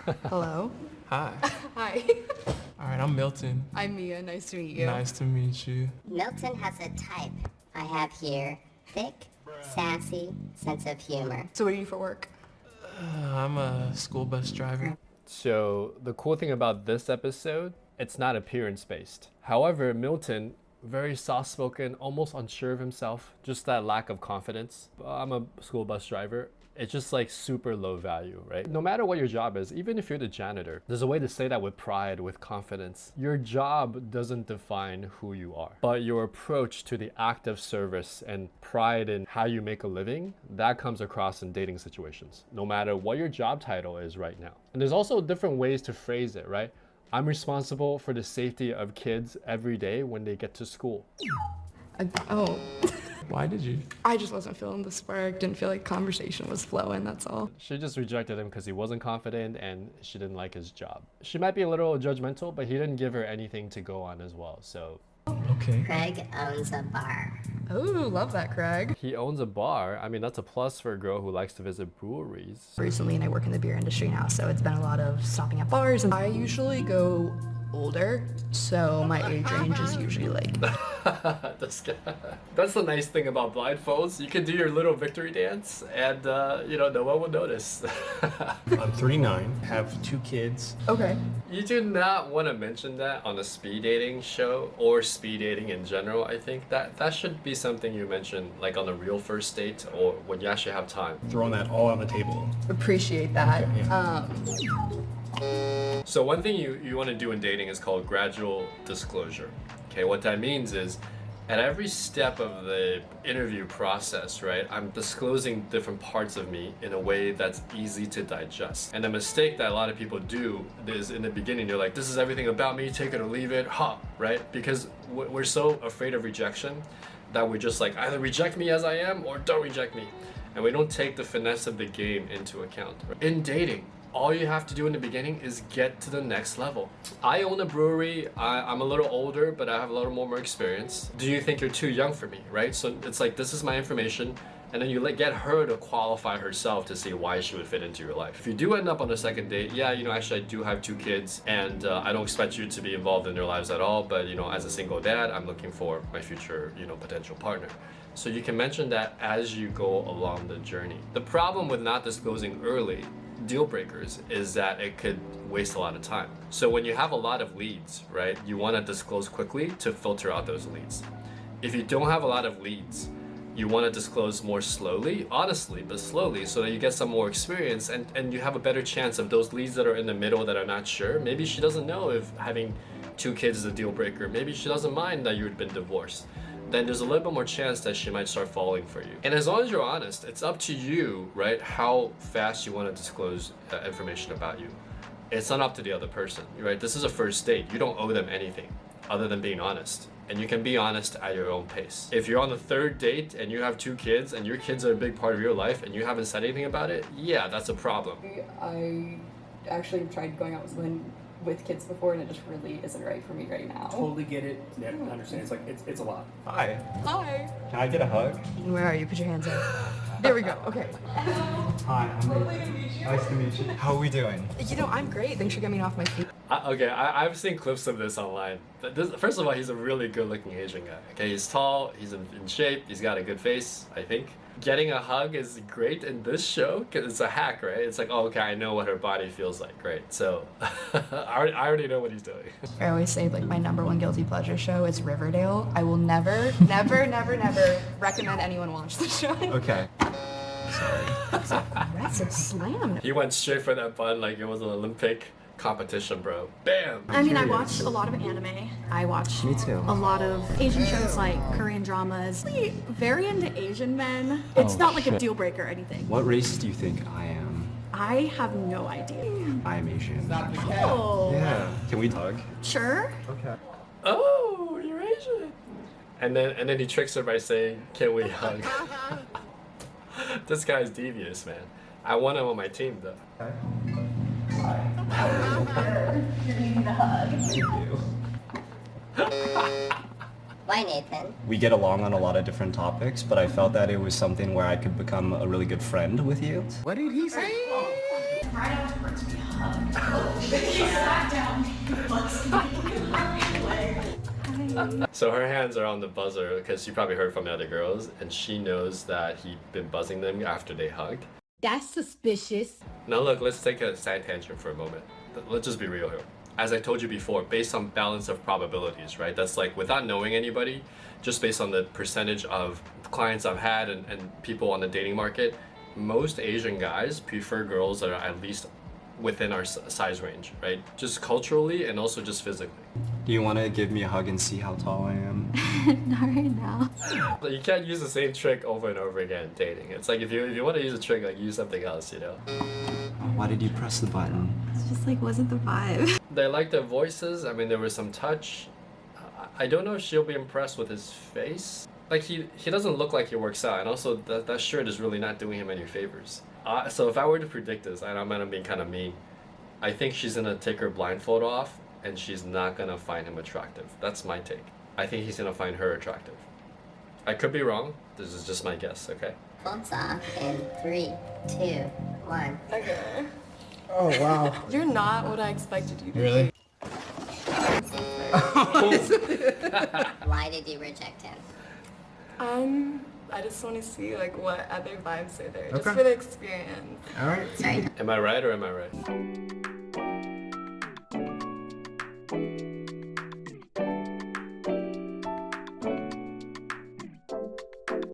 Hello. Hi. Hi. All right, I'm Milton. I'm Mia. Nice to meet you. Nice to meet you. Milton has a type. I have here thick, sassy, sense of humor. So what do you do for work? I'm a school bus driver. So the cool thing about this episode, it's not appearance-based. However, Milton, very soft-spoken, almost unsure of himself, just that lack of confidence. I'm a school bus driver. It's just like super low value, right? No matter what your job is, even if you're the janitor, there's a way to say that with pride, with confidence. Your job doesn't define who you are, but your approach to the act of service and pride in how you make a living, that comes across in dating situations, no matter what your job title is right now. And there's also different ways to phrase it, right? I'm responsible for the safety of kids every day when they get to school. Oh. Why did you? I just wasn't feeling the spark. Didn't feel like conversation was flowing, that's all. She just rejected him because he wasn't confident and she didn't like his job. She might be a little judgmental, but he didn't give her anything to go on as well, so. Okay. Craig owns a bar. Ooh, love that, Craig. He owns a bar. I mean, that's a plus for a girl who likes to visit breweries. Recently, and I work in the beer industry now, so it's been a lot of stopping at bars. And I usually go older, so my age range is usually like... That's the nice thing about blindfolds. You can do your little victory dance and, no one will notice. I'm 39, have 2 kids. Okay. You do not want to mention that on a speed dating show or speed dating in general. I think that should be something you mention like on a real first date or when you actually have time. Throwing that all on the table. Appreciate that. Okay, yeah. So one thing you want to do in dating is called gradual disclosure. Okay, what that means is at every step of the interview process, right, I'm disclosing different parts of me in a way that's easy to digest. And the mistake that a lot of people do is in the beginning, they're like, this is everything about me, take it or leave it, right? Because we're so afraid of rejection that we're just like, either reject me as I am or don't reject me. And we don't take the finesse of the game into account. In dating, all you have to do in the beginning is get to the next level. I own a brewery. I'm a little older, but I have a little more experience. Do you think you're too young for me, right? So it's like, this is my information. And then you get her to qualify herself to see why she would fit into your life. If you do end up on the second date, yeah, actually I do have 2 kids and I don't expect you to be involved in their lives at all. But, as a single dad, I'm looking for my future, potential partner. So you can mention that as you go along the journey. The problem with not disclosing early deal breakers is that it could waste a lot of time. So when you have a lot of leads, right, you want to disclose quickly to filter out those leads. If you don't have a lot of leads, you want to disclose more slowly, honestly, but slowly, so that you get some more experience and you have a better chance of those leads that are in the middle that are not sure. Maybe she doesn't know if having 2 kids is a deal breaker.Maybe she doesn't mind that you've been divorced. Then there's a little bit more chance that she might start falling for you. And as long as you're honest, it's up to you, right, how fast you want to disclose information about you. It's not up to the other person, right? This is a first date. You don't owe them anything other than being honest. And you can be honest at your own pace. If you're on the 3rd date and you have 2 kids and your kids are a big part of your life and you haven't said anything about it, yeah, that's a problem. I actually have tried going out with women with kids before and it just really isn't right for me right now. Totally get it. Yeah, I understand. It's like it's a lot. Hi. Hi. Can I get a hug? Where are you? Put your hands up. There we go. Okay. Hi, I'm nice to meet you. How are we doing? I'm great. Thanks for getting me off my feet. I've seen clips of this online. First of all, he's a really good-looking Asian guy. Okay, he's tall, he's in shape, he's got a good face, I think. Getting a hug is great in this show because it's a hack, right? It's like, oh, okay, I know what her body feels like. Great. So I already know what he's doing. I always say, like, my #1 guilty pleasure show is Riverdale. I will never recommend anyone watch the show. Okay. Sorry. That's aggressive slam. He went straight for that bun like it was an Olympic competition, bro. Bam! I mean, I watch a lot of anime. I watch Me too. a lot of Asian shows like Korean dramas. Really very into Asian men. It's not like a deal breaker or anything. What race do you think I am? I have no idea. I am Asian. Oh. Yeah. Can we hug? Sure. Okay. Oh, you're Asian. And then he tricks her by saying, "Can we hug?" This guy's devious, man. I want him on my team, though. Okay. You're needing a hug. Thank you. Why, Nathan? We get along on a lot of different topics, but I felt that it was something where I could become a really good friend with you. What did he say? right afterwards we hugged. He sat down, So her hands are on the buzzer because she probably heard from the other girls, and she knows that he'd been buzzing them after they hugged. That's suspicious. Now look, let's take a side tangent for a moment. Let's just be real here. As I told you before, based on balance of probabilities, right? That's like without knowing anybody, just based on the percentage of clients I've had and people on the dating market, most Asian guys prefer girls that are at least within our size range, right? Just culturally and also just physically. Do you want to give me a hug and see how tall I am? Not right now. You can't use the same trick over and over again dating. It's like if you want to use a trick, like use something else, you know? Why did you press the button? It's just like wasn't the vibe. They like their voices. I mean, there was some touch. I don't know if she'll be impressed with his face. Like he doesn't look like he works out, and also that shirt is really not doing him any favors. So if I were to predict this, and I'm gonna be kind of mean, I think she's gonna take her blindfold off, and she's not gonna find him attractive. That's my take. I think he's gonna find her attractive. I could be wrong. This is just my guess. Okay. Folds off in 3, 2, 1. Okay. Oh wow. You're not what I expected you to be. Really? Why did you reject him? I just want to see like what other vibes are there, just Okay. for the experience. All right. Sorry. Am I right or am I right?